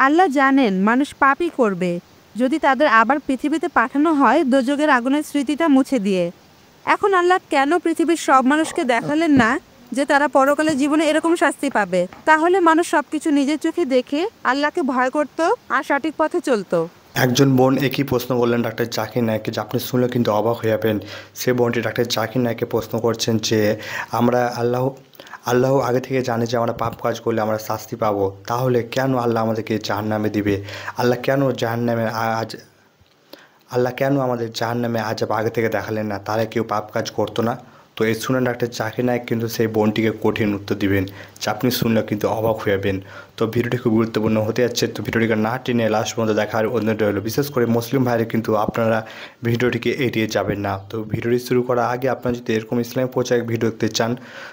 আল্লাহ জানেন মানুষ পাপই করবে যদি তাদের আবার পৃথিবীতে পাঠানো হয় দোজখের আগুনের স্মৃতিটা মুছে দিয়ে। এখন আল্লাহ কেন পৃথিবীর সব মানুষকে দেখালেন না যে তারা পরকালে জীবনে এরকম শাস্তি পাবে? তাহলে মানুষ সবকিছু নিজের চোখে দেখে আল্লাহকে ভয় করত আর সঠিক পথে চলতো। একজন বোন একই প্রশ্ন করলেন ডাক্তার জাকির নায়েককে, যে আপনি শুনলে কিন্তু অবাক হয়ে যাবেন। সে বোনটি ডাক্তার জাকির নায়েককে প্রশ্ন করছেন যে আমরা আল্লাহ আগে থেকে জানে যে আমরা পাপ কাজ করলে আমরা শাস্তি পাবো, তাহলে কেন আল্লাহ আমাদেরকে জাহান্নামে দিবে? আল্লাহ কেন আমাদের জাহান্নামে আযাব আগে থেকে দেখালেন না? তাহলে কেউ পাপ কাজ করতো না? তো এই শুনে ডাক্তার জাকির নায়েক কিন্তু সেই বোনটিকে কঠিন উত্তর দিবেন, যা আপনি শুনলে কিন্তু অবাক হয়ে যাবেন। তো ভিডিওটি খুব গুরুত্বপূর্ণ হতে যাচ্ছে, তো ভিডিওটিকে না টেনে লাস্ট পর্যন্ত দেখার অনুরোধ রইল। বিশেষ করে মুসলিম ভাইরা কিন্তু আপনারা ভিডিওটিকে এড়িয়ে যাবেন না। তো ভিডিওটি শুরু করার আগে আপনারা যদি এরকম ইসলামী প্রচারক ভিডিও দেখতে চান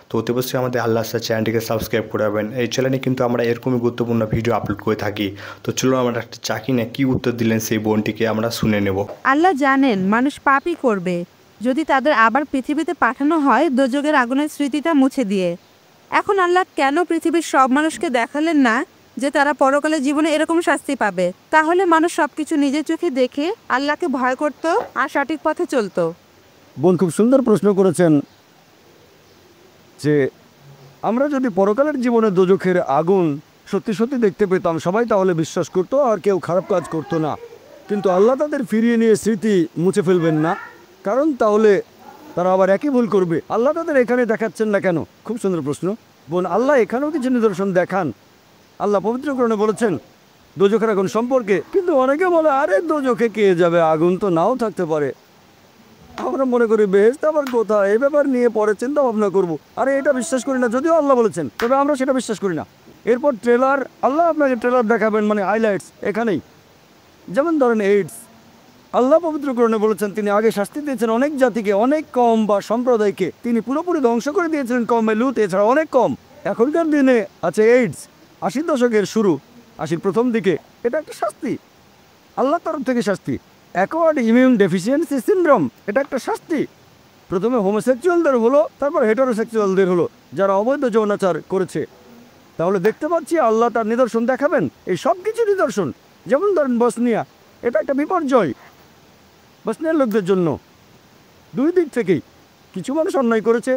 তো অতি অবশ্যই আমাদের আল্লাহ চ্যানেলটিকে সাবস্ক্রাইব করে রাখবেন। এই চ্যানেলে কিন্তু আমরা এরকমই গুরুত্বপূর্ণ ভিডিও আপলোড করে থাকি। তো চলুন আমরা ডাক্তার জাকির নায়েক কী উত্তর দিলেন সেই বোনটিকে আমরা শুনে নেব। আল্লাহ জানেন মানুষ পাপই করবে যদি তাদের আবার পৃথিবীতে পাঠানো হয় দোজখের আগুনের স্মৃতিটা মুছে দিয়ে। এখন আল্লাহ কেন পৃথিবীর সব মানুষকে দেখালেন না যে তারা পরকালে জীবনে এরকম শাস্তি পাবে? তাহলে মানুষ সবকিছু নিজের চোখে দেখে আল্লাহকে ভয় করত আর সঠিক পথে চলতো। বোন খুব সুন্দর প্রশ্ন করেছেন যে আমরা যদি পরকালের জীবনে দোজখের আগুন সত্যি সত্যি দেখতে পেতাম সবাই তাহলে বিশ্বাস করতো আর কেউ খারাপ কাজ করতো না। কিন্তু আল্লাহ তাদের ফিরিয়ে নিয়ে স্মৃতি মুছে ফেলবেন না, কারণ তাহলে তারা আবার একই ভুল করবে। আল্লাহ তাদের এখানে দেখাচ্ছেন না কেন? খুব সুন্দর প্রশ্ন বোন। আল্লাহ এখানেও কিছু নিদর্শন দেখান। আল্লাহ পবিত্র কোরআনে বলেছেন দোজখের আগুন সম্পর্কে, কিন্তু অনেকে বলে আরে দোজখে কে যাবে, আগুন তো নাও থাকতে পারে। আমরা মনে করি বেহেশত আবার কোথায়, এই ব্যাপার নিয়ে পরে চিন্তা ভাবনা করবো। আরে এটা বিশ্বাস করি না, যদিও আল্লাহ বলেছেন তবে আমরা সেটা বিশ্বাস করি না। এরপর ট্রেলার, আল্লাহ আপনাকে ট্রেলার দেখাবেন, মানে হাইলাইটস এখানেই। যেমন ধরেন এইডস, আল্লাহ পবিত্র কোরআনে বলেছেন তিনি আগে শাস্তি দিয়েছেন অনেক জাতিকে, অনেক কম বা সম্প্রদায়কে তিনি পুরোপুরি ধ্বংস করে দিয়েছিলেন কমে লুত, এছাড়া অনেক কম। এখনকার দিনে আছে এইডস, 80 দশকের শুরু, 80 প্রথম দিকে। এটা একটা শাস্তি, আল্লাহর তরফ থেকে শাস্তি। অ্যাকোয়ার্ড ইমিউন ডেফিসিয়েন্সি সিনড্রোম, এটা একটা শাস্তি। প্রথমে হোমোসেক্সুয়ালদের হলো, তারপর হেটারোসেক্সুয়ালদের হলো, যারা অবৈধ যৌনাচার করেছে। তাহলে দেখতে পাচ্ছি আল্লাহ তার নিদর্শন দেখাবেন, এই সব কিছু নিদর্শন। যেমন ধরেন বসনিয়া, এটা একটা বিপর্যয় বসনিয়ার লোকদের জন্য। দুই দিক থেকেই কিছু মানুষ অন্যায় করেছে,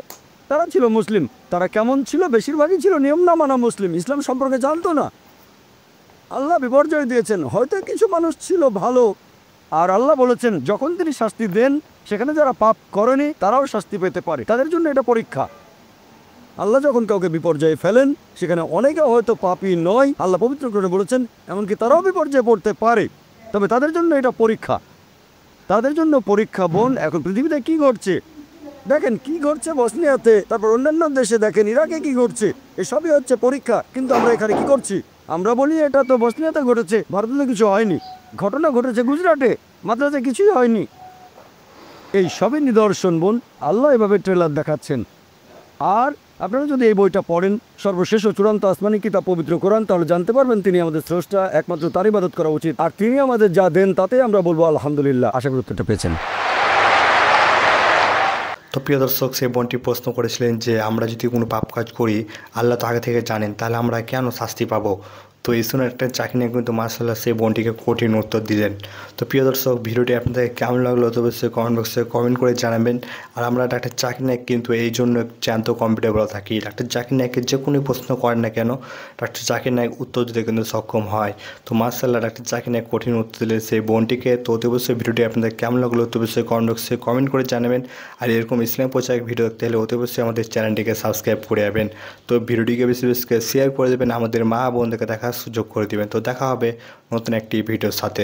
তারা ছিল মুসলিম। তারা কেমন ছিল? বেশিরভাগই ছিল নিয়ম না মানা মুসলিম, ইসলাম সম্পর্কে জানতো না। আল্লাহ বিপর্যয় দিয়েছেন। হয়তো কিছু মানুষ ছিল ভালো, আর আল্লাহ বলেছেন যখন তিনি শাস্তি দেন সেখানে যারা পাপ করেনি তারাও শাস্তি পেতে পারে, তাদের জন্য এটা পরীক্ষা। আল্লাহ যখন কাউকে বিপর্যয়ে ফেলেন সেখানে অনেকে হয়তো পাপী নয়, আল্লাহ পবিত্র করে বলেছেন এমনকি তারাও বিপর্যয়ে পড়তে পারে, তবে তাদের জন্য এটা পরীক্ষা। তাদের জন্য পরীক্ষা বোন। এখন পৃথিবীতে কি ঘটছে দেখেন, কি ঘটছে বসনিয়াতে, তারপর অন্যান্য দেশে দেখেন, ইরাকে কি ঘটছে, এসবই হচ্ছে পরীক্ষা। কিন্তু আমরা এখানে কি করছি? আমরা বলি এটা তো বসনিয়াতে ঘটেছে, ভারতে তো কিছু হয়নি। ঘটনা ঘটেছে গুজরাটে, মাদ্রাজে কিছুই হয়নি। এই সবই নিদর্শন বোন। আল্লাহ এভাবে ট্রেলার দেখাচ্ছেন। আর আপনারা যদি এই বইটা পড়েন, সর্বশেষ ও চূড়ান্ত আসমানি কিতাব পবিত্র কোরআন, তাহলে জানতে পারবেন তিনি আমাদের স্রষ্টা, একমাত্র তার ইবাদত করা উচিত। আর তিনি আমাদের যা দেন তাতে আমরা বলবো আলহামদুলিল্লাহ। আশা করি উত্তরটা পেয়েছেন। তো প্রিয় দর্শক, সেই বোনটি প্রশ্ন করেছিলেন যে আমরা যদি কোনো পাপ কাজ করি আল্লাহ তো আগে থেকে জানেন, তাহলে আমরা কেন শাস্তি পাবো? তো এই শুনে একটা চাকরি নিয়ে কিন্তু মার্শাল্লাহ সেই বোনটিকে কঠিন উত্তর দিলেন। তো প্রিয় দর্শক, ভিডিওটি আপনাদের কেমন লাগলো তো অবশ্যই কমেন্ট বক্সে কমেন্ট করে জানাবেন। আর আমরা ডাক্তার জাকির নায়েক কিন্তু এই জন্য জ্যান্ত কম্পিটেবল থাকি। ডাক্তার জাকির নায়েককে যে কোনো প্রশ্ন করেন না কেন ডাক্তার জাকির নায়েক উত্তর দিতে কিন্তু সক্ষম হয়। তো মার্শাল্লাহ ডাক্তার জাকির নায়েক কঠিন উত্তর দিলেন সেই বোনটিকে। তো অতি অবশ্যই ভিডিওটি আপনাদের কেমন লাগলো তো অবশ্যই কমেন্ট বক্সে কমেন্ট করে জানাবেন। আর এরকম ইসলাম প্রচারক ভিডিও দেখতে হলে অতি অবশ্যই আমাদের চ্যানেলটিকে সাবস্ক্রাইব করে যাবেন। তো ভিডিওটিকে বেশি বেশি করে শেয়ার করে দেবেন, আমাদের মা বোনদেরকে দেখার সুযোগ করে দেবেন। তো দেখা হবে নতুন একটি ভিডিওর সাথে।